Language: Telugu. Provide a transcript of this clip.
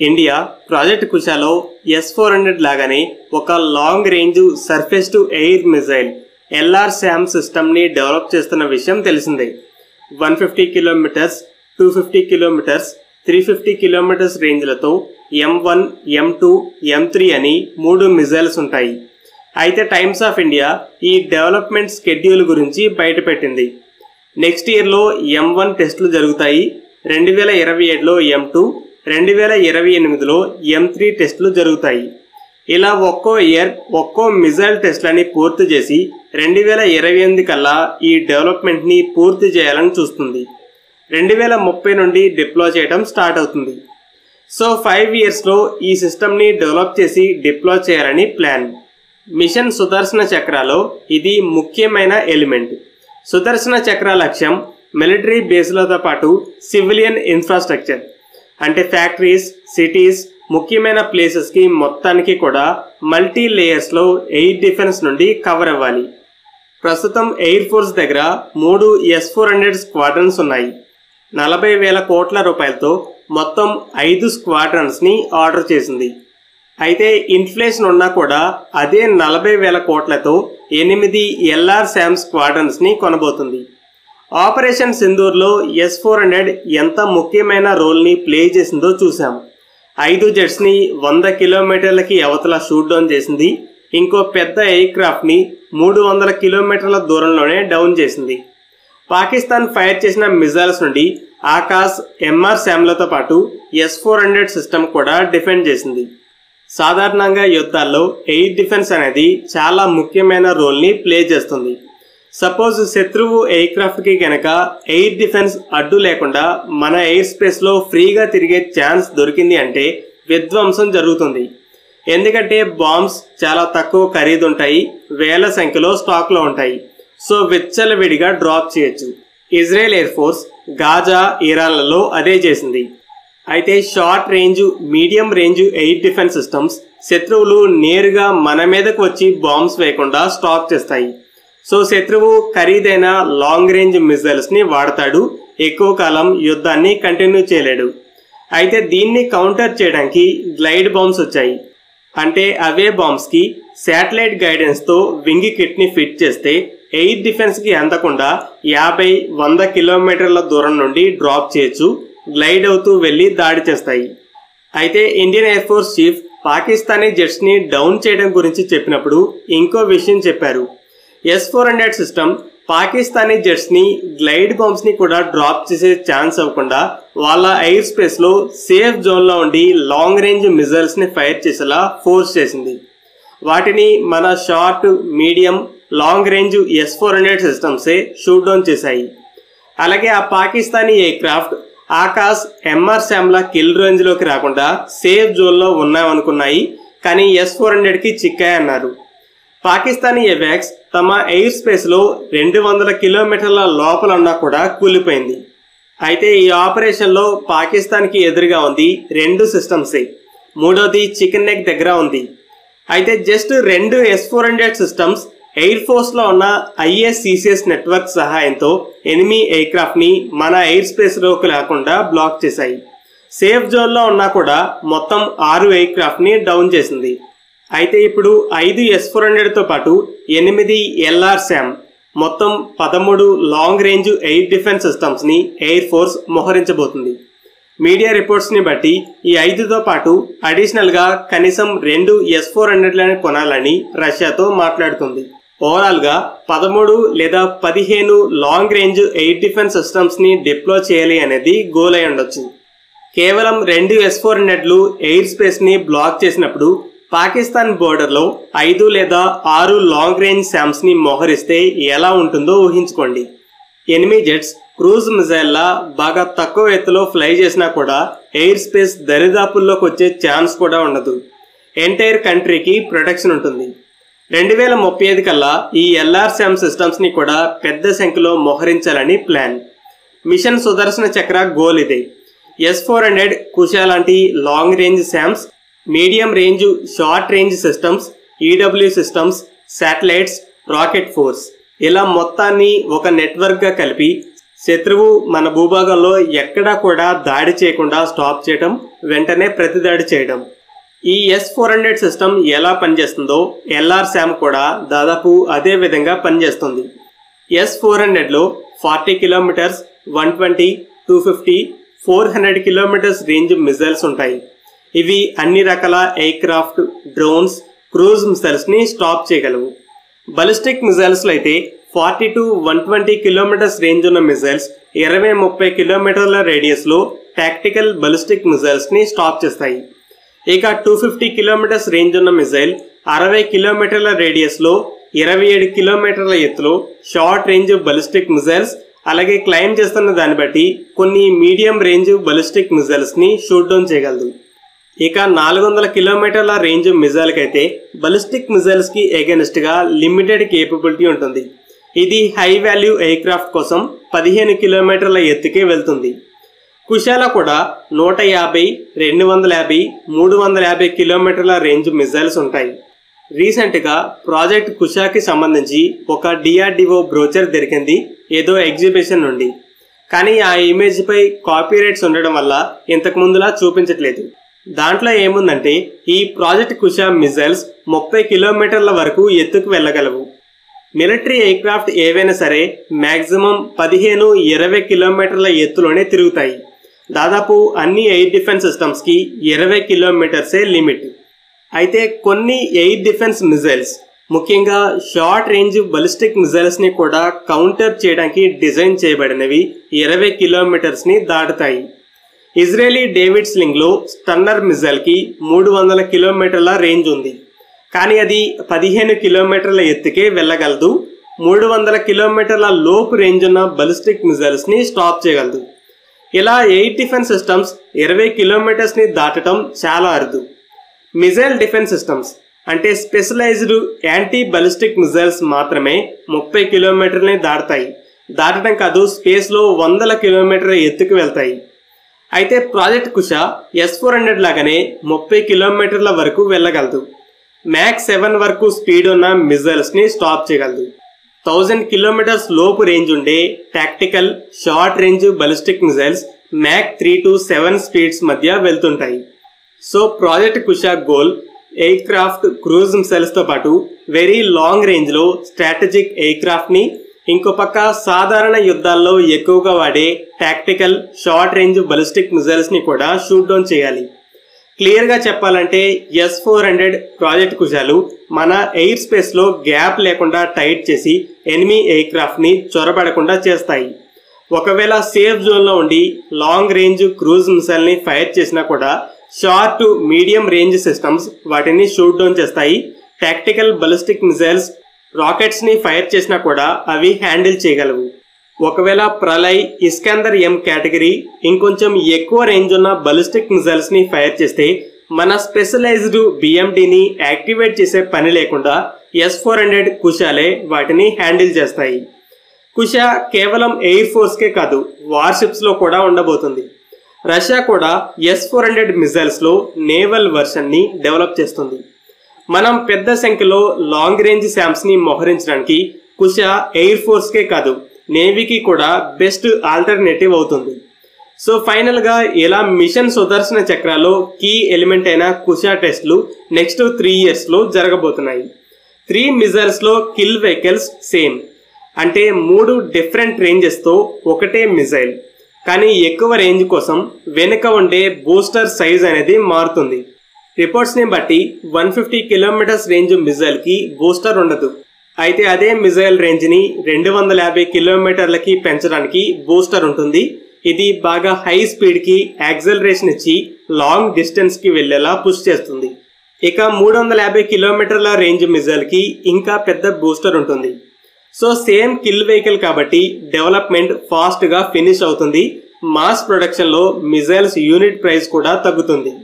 ఇండియా ప్రాజెక్ట్ కుషాలో S-400 లాగానే ఒక long range surface to air missile LRSAM సిస్టమ్ని డెవలప్ చేస్తున్న విషయం తెలిసిందే. 150 kilometres, 250 kilometres, 350 kilometres రేంజ్లతో M1, M2, M3 అని 3 మిజైల్స్ ఉంటాయి. అయితే టైమ్స్ ఆఫ్ ఇండియా ఈ డెవలప్మెంట్ స్కెడ్యూల్ గురించి బయటపెట్టింది. నెక్స్ట్ ఇయర్లో M1 టెస్టులు జరుగుతాయి, 2027లో M2, 2028లో M3 టెస్టులు జరుగుతాయి. ఇలా ఒక్కో ఇయర్ ఒక్కో మిజైల్ టెస్ట్లని పూర్తి చేసి 2028 కల్లా ఈ డెవలప్మెంట్ని పూర్తి చేయాలని చూస్తుంది. 2030 నుండి డిప్లాయ్ చేయడం స్టార్ట్ అవుతుంది. సో 5 ఇయర్స్లో ఈ సిస్టమ్ని డెవలప్ చేసి డిప్లాయ్ చేయాలని ప్లాన్. మిషన్ సుదర్శన చక్రాలో ఇది ముఖ్యమైన ఎలిమెంట్. సుదర్శన చక్ర లక్ష్యం మిలిటరీ బేస్లతో పాటు సివిలియన్ ఇన్ఫ్రాస్ట్రక్చర్ అంటే ఫ్యాక్టరీస్, సిటీస్, ముఖ్యమైన ప్లేసెస్కి మొత్తానికి కూడా మల్టీ లేయర్స్లో ఎయిర్ డిఫెన్స్ నుండి కవర్ అవ్వాలి. ప్రస్తుతం ఎయిర్ ఫోర్స్ దగ్గర 3 S-400 స్క్వాడ్రన్స్ ఉన్నాయి. 40,000 కోట్ల రూపాయలతో మొత్తం 5 స్క్వాడ్రన్స్ని ఆర్డర్ చేసింది. అయితే ఇన్ఫ్లేషన్ ఉన్నా కూడా అదే 40,000 కోట్లతో 8 LRSAM స్క్వాడ్రన్స్ని కొనబోతుంది. ఆపరేషన్ సింధూర్లో S-400 ఎంత ముఖ్యమైన రోల్ని ప్లే చేసిందో చూసాం. 5 జెట్స్ని 100 కిలోమీటర్లకి అవతల షూట్ డౌన్ చేసింది. ఇంకో పెద్ద ఎయిర్ క్రాఫ్ట్ని 300 కిలోమీటర్ల దూరంలోనే డౌన్ చేసింది. పాకిస్తాన్ ఫైర్ చేసిన మిజైల్స్ నుండి ఆకాశ్, MRSAMలతో పాటు S-400 సిస్టమ్ కూడా డిఫెండ్ చేసింది. సాధారణంగా యుద్ధాల్లో ఎయిర్ డిఫెన్స్ అనేది చాలా ముఖ్యమైన రోల్ని ప్లే చేస్తుంది. సపోజ్ శత్రువు ఎయిర్ క్రాఫ్ట్కి కనుక ఎయిర్ డిఫెన్స్ అడ్డు లేకుండా మన ఎయిర్ స్పేస్లో ఫ్రీగా తిరిగే ఛాన్స్ దొరికింది అంటే విధ్వంసం జరుగుతుంది. ఎందుకంటే బాంబ్స్ చాలా తక్కువ ఖరీదు ఉంటాయి, వేల సంఖ్యలో స్టాక్లో ఉంటాయి. సో విచ్చలవిడిగా డ్రాప్ చేయొచ్చు. ఇజ్రాయెల్ ఎయిర్ ఫోర్స్ గాజా, ఇరాన్లలో అదే చేసింది. అయితే short range, medium range air defence systems శత్రువులు నేరుగా మన మీదకు వచ్చి బాంబ్స్ వేయకుండా స్టాప్ చేస్తాయి. సో శత్రువు ఖరీదైన లాంగ్ రేంజ్ మిజైల్స్ని వాడతాడు, ఎక్కువ కాలం యుద్ధాన్ని కంటిన్యూ చేయలేడు. అయితే దీన్ని కౌంటర్ చేయడానికి గ్లైడ్ బాంబ్స్ వచ్చాయి. అంటే అవే బాంబ్స్కి శాటిలైట్ గైడెన్స్తో వింగ్ కిట్ని ఫిట్ చేస్తే ఎయిర్ డిఫెన్స్కి అందకుండా 50-100 కిలోమీటర్ల దూరం నుండి డ్రాప్ చేయొచ్చు, గ్లైడ్ అవుతూ వెళ్ళి దాడి చేస్తాయి. అయితే Indian air force chief Pakistani జెట్స్ని డౌన్ చేయడం గురించి చెప్పినప్పుడు ఇంకో విషయం చెప్పారు. S-400 సిస్టమ్ పాకిస్తానీ జెట్స్ని, గ్లైడ్ బాంబ్స్ని కూడా డ్రాప్ చేసే ఛాన్స్ అవ్వకుండా వాళ్ళ ఎయిర్ స్పేస్లో సేఫ్ జోన్లో ఉండి లాంగ్ రేంజ్ మిజైల్స్ని ఫైర్ చేసేలా ఫోర్స్ చేసింది. వాటిని మన short, medium, long range S-400 సిస్టమ్సే షూట్ డౌన్ చేశాయి. అలాగే ఆ పాకిస్తానీ ఎయిర్ క్రాఫ్ట్ ఆకాశ్, MRSAMల కిల్ రేంజ్లోకి రాకుండా సేఫ్ జోన్లో ఉన్నాయనుకున్నాయి, కానీ S-400కి చిక్కాయన్నారు. పాకిస్తానీ ఎవాక్స్ తమ ఎయిర్ స్పేస్లో 200 కిలోమీటర్ల లోపల ఉన్నా కూడా కూలిపోయింది. అయితే ఈ ఆపరేషన్లో పాకిస్తాన్కి ఎదురుగా ఉంది 2 సిస్టమ్సే, మూడోది చికెన్ నెక్ దగ్గర ఉంది. అయితే జస్ట్ 2 S-400 సిస్టమ్స్ ఎయిర్ ఫోర్స్లో ఉన్న ISCCS నెట్వర్క్ సహాయంతో ఎనిమీ ఎయిర్ క్రాఫ్ట్ని మన ఎయిర్ స్పేస్లోకి లేకుండా బ్లాక్ చేశాయి. సేఫ్ జోన్లో ఉన్నా కూడా మొత్తం 6 ఎయిర్ క్రాఫ్ట్ని డౌన్ చేసింది. అయితే ఇప్పుడు 5 S-400తో పాటు 8 LRSAM, మొత్తం 13 లాంగ్ రేంజ్ ఎయిర్ డిఫెన్స్ సిస్టమ్స్ని ఎయిర్ ఫోర్స్ మోహరించబోతుంది. మీడియా రిపోర్ట్స్ని బట్టి ఈ 5తో పాటు అడిషనల్గా కనీసం 2 S-400లని కొనాలని రష్యాతో మాట్లాడుతుంది. ఓవరాల్గా 13 లేదా 15 లాంగ్ రేంజ్ ఎయిర్ డిఫెన్స్ సిస్టమ్స్ని డిప్లాయ్ చేయాలి అనేది గోల్ అయి ఉండొచ్చు. కేవలం 2 S-400లు ఎయిర్ స్పేస్ని బ్లాక్ చేసినప్పుడు పాకిస్తాన్ బోర్డర్లో 5 లేదా 6 లాంగ్ రేంజ్ శామ్స్ని మోహరిస్తే ఎలా ఉంటుందో ఊహించుకోండి. ఎనిమీ జెట్స్ క్రూజ్ మిజైల్లా బాగా తక్కువ ఎత్తులో ఫ్లై చేసినా కూడా ఎయిర్ స్పేస్ దరిదాపుల్లోకి వచ్చే ఛాన్స్ కూడా ఉండదు. ఎంటైర్ కంట్రీకి ప్రొటెక్షన్ ఉంటుంది. 2035 కల్లా ఈ LRSAM సిస్టమ్స్ని కూడా పెద్ద సంఖ్యలో మోహరించాలని ప్లాన్. మిషన్ సుదర్శన చక్ర గోల్ ఇదే. S-400 కుషా లాంటి long range SAMs, medium range, short range systems, EW systems, satellites, rocket force ఇలా మొత్తాన్ని ఒక నెట్వర్క్గా కలిపి శత్రువు మన భూభాగంలో ఎక్కడా కూడా దాడి చేయకుండా స్టాప్ చేయడం, వెంటనే ప్రతిదాడి చేయడం. ఈ S-400 సిస్టమ్ ఎలా పనిచేస్తుందో LRSAM కూడా దాదాపు అదే విధంగా పనిచేస్తుంది. S-400లో 40 కిలోమీటర్స్, 120, 250, 400 కిలోమీటర్స్ రేంజ్ మిజైల్స్ ఉంటాయి. ఇవి అన్ని రకాల ఎయిర్క్రాఫ్ట్, డ్రోన్స్, క్రూజ్ మిసైల్స్ని స్టాప్ చేయగలవు. బలిస్టిక్ మిజైల్స్లో అయితే 40 to 120 కిలోమీటర్స్ రేంజ్ ఉన్న మిజైల్స్ 20-30 కిలోమీటర్ల రేడియస్లో టాక్టికల్ బలిస్టిక్ మిజైల్స్ని స్టాప్ చేస్తాయి. ఇక 250 కిలోమీటర్స్ రేంజ్ ఉన్న మిజైల్ 60 కిలోమీటర్ల రేడియస్లో 27 కిలోమీటర్ల ఎత్తులో షార్ట్ రేంజ్ బలిస్టిక్ మిజైల్స్, అలాగే క్లైమ్ చేస్తున్న దాన్ని బట్టి కొన్ని మీడియం రేంజ్ బలిస్టిక్ మిజైల్స్ని షూట్ డౌన్ చేయగలదు. ఇక 400 కిలోమీటర్ల రేంజ్ మిజైల్కి అయితే బలిస్టిక్ మిజైల్స్కి ఎగెనిస్ట్గా లిమిటెడ్ కేపబిలిటీ ఉంటుంది. ఇది హై వాల్యూ ఎయిర్క్రాఫ్ట్ కోసం 15 కిలోమీటర్ల ఎత్తుకే వెళ్తుంది. కుషాలో కూడా 150, 250, 350 కిలోమీటర్ల రేంజ్ మిజైల్స్ ఉంటాయి. రీసెంట్గా ప్రాజెక్ట్ కుషాకి సంబంధించి ఒక DRDO బ్రోచర్ దొరికింది ఏదో ఎగ్జిబిషన్ నుండి. కానీ ఆ ఇమేజ్పై కాపీరైట్స్ ఉండడం వల్ల ఇంతకు ముందులా చూపించట్లేదు. దాంట్లో ఏముందంటే ఈ ప్రాజెక్ట్ కుషా మిజైల్స్ 30 కిలోమీటర్ల వరకు ఎత్తుకు వెళ్ళగలవు. మిలిటరీ ఎయిర్క్రాఫ్ట్ ఏవైనా సరే మ్యాక్సిమం 15-20 కిలోమీటర్ల ఎత్తులోనే తిరుగుతాయి. దాదాపు అన్ని ఎయిర్ డిఫెన్స్ సిస్టమ్స్కి 20 కిలోమీటర్సే లిమిట్. అయితే కొన్ని ఎయిర్ డిఫెన్స్ మిజైల్స్, ముఖ్యంగా షార్ట్ రేంజ్ బలిస్టిక్ మిజైల్స్ని కూడా కౌంటర్ చేయడానికి డిజైన్ చేయబడినవి 20 కిలోమీటర్స్ని దాటుతాయి. ఇజ్రాయలీ డేవిడ్ స్లింగ్లో స్టన్నర్ మిజైల్కి 300 కిలోమీటర్ల రేంజ్ ఉంది. కానీ అది 15 కిలోమీటర్ల ఎత్తుకే వెళ్ళగలదు. 300 కిలోమీటర్ల లోపు రేంజ్ ఉన్న బలిస్టిక్ మిజైల్స్ని స్టాప్ చేయగలదు. ఇలా ఎయిర్ డిఫెన్స్ సిస్టమ్స్ 20 కిలోమీటర్స్ని దాటడం చాలా అరుదు. మిజైల్ డిఫెన్స్ సిస్టమ్స్ అంటే స్పెషలైజ్డ్ యాంటీ బలిస్టిక్ మిజైల్స్ మాత్రమే 30 కిలోమీటర్లని దాటడం కాదు, స్పేస్లో 100 కిలోమీటర్ల ఎత్తుకు వెళ్తాయి. అయితే ప్రాజెక్ట్ కుషా S-400 లాగానే 30 కిలోమీటర్ల వరకు వెళ్ళగలదు. మ్యాక్ 7 వరకు స్పీడ్ ఉన్న మిజైల్స్ని స్టాప్ చేయగలదు. 1000 కిలోమీటర్స్ లోపు రేంజ్ ఉండే tactical short range ballistic missiles Mach 3 to 7 speeds మధ్య వెళ్తుంటాయి. So project Kusha goal aircraft, cruise మిసైల్స్తో పాటు వెరీ లాంగ్ రేంజ్లో స్ట్రాటజిక్ ఎయిర్క్రాఫ్ట్ని, ఇంకో పక్క సాధారణ యుద్ధాల్లో ఎక్కువగా వాడే టాక్టికల్ షార్ట్ రేంజ్ బలిస్టిక్ మిజైల్స్ని కూడా షూట్ డౌన్ చేయాలి. క్లియర్గా చెప్పాలంటే S-400 ప్రాజెక్ట్ కుషాలు మన ఎయిర్ స్పేస్లో గ్యాప్ లేకుండా టైట్ చేసి ఎనిమీ ఎయిర్క్రాఫ్ట్ని చొరబడకుండా చేస్తాయి. ఒకవేళ సేఫ్ జోన్లో ఉండి లాంగ్ రేంజ్ క్రూజ్ మిసైల్ని ఫైర్ చేసినా కూడా షార్ట్, మీడియం రేంజ్ సిస్టమ్స్ వాటిని షూట్ డౌన్ చేస్తాయి. టాక్టికల్ బలిస్టిక్ మిసైల్స్, రాకెట్స్ని ఫైర్ చేసినా కూడా అవి హ్యాండిల్ చేయగలవు. ఒకవేళ ప్రళయ్, ఇస్కందర్ M కేటగిరీ ఇంకొంచెం ఎక్కువ రేంజ్ ఉన్న బలిస్టిక్ మిజైల్స్ని ఫైర్ చేస్తే మన స్పెషలైజ్డ్ BMDని యాక్టివేట్ చేసే పని లేకుండా S-400 కుషాలే వాటిని హ్యాండిల్ చేస్తాయి. కుషా కేవలం ఎయిర్ ఫోర్స్కే కాదు, వార్షిప్స్లో కూడా ఉండబోతుంది. రష్యా కూడా S-400 మిజైల్స్లో నేవల్ వర్షన్ని డెవలప్ చేస్తుంది. మనం పెద్ద సంఖ్యలో లాంగ్ రేంజ్ శామ్స్ని మోహరించడానికి కుషా ఎయిర్ ఫోర్స్కే కాదు, నేవీకి కూడా బెస్ట్ ఆల్టర్నేటివ్ అవుతుంది. సో ఫైనల్గా ఇలా మిషన్ సుదర్శన చక్రాలో కీ ఎలిమెంట్ అయిన కుషా టెస్ట్లు నెక్స్ట్ 3 yearsలో జరగబోతున్నాయి. 3 మిజైల్స్లో కిల్ వెహికల్స్ సేమ్, అంటే 3 డిఫరెంట్ రేంజెస్తో ఒకటే మిజైల్, కానీ ఎక్కువ రేంజ్ కోసం వెనుక ఉండే బూస్టర్ సైజ్ అనేది మారుతుంది. రిపోర్ట్స్ని బట్టి 150 కిలోమీటర్స్ రేంజ్ మిజైల్కి బూస్టర్ ఉండదు. అయితే అదే మిజైల్ రేంజ్ని 250 కిలోమీటర్లకి పెంచడానికి బూస్టర్ ఉంటుంది. ఇది బాగా హై స్పీడ్కి యాక్సలరేషన్ ఇచ్చి లాంగ్ డిస్టెన్స్కి వెళ్ళేలా పుష్ చేస్తుంది. ఇక 350 కిలోమీటర్ల రేంజ్ మిజైల్కి ఇంకా పెద్ద బూస్టర్ ఉంటుంది. సో సేమ్ కిల్ వెహికల్ కాబట్టి డెవలప్మెంట్ ఫాస్ట్గా ఫినిష్ అవుతుంది. మాస్ ప్రొడక్షన్లో మిజైల్స్ యూనిట్ ప్రైస్ కూడా తగ్గుతుంది.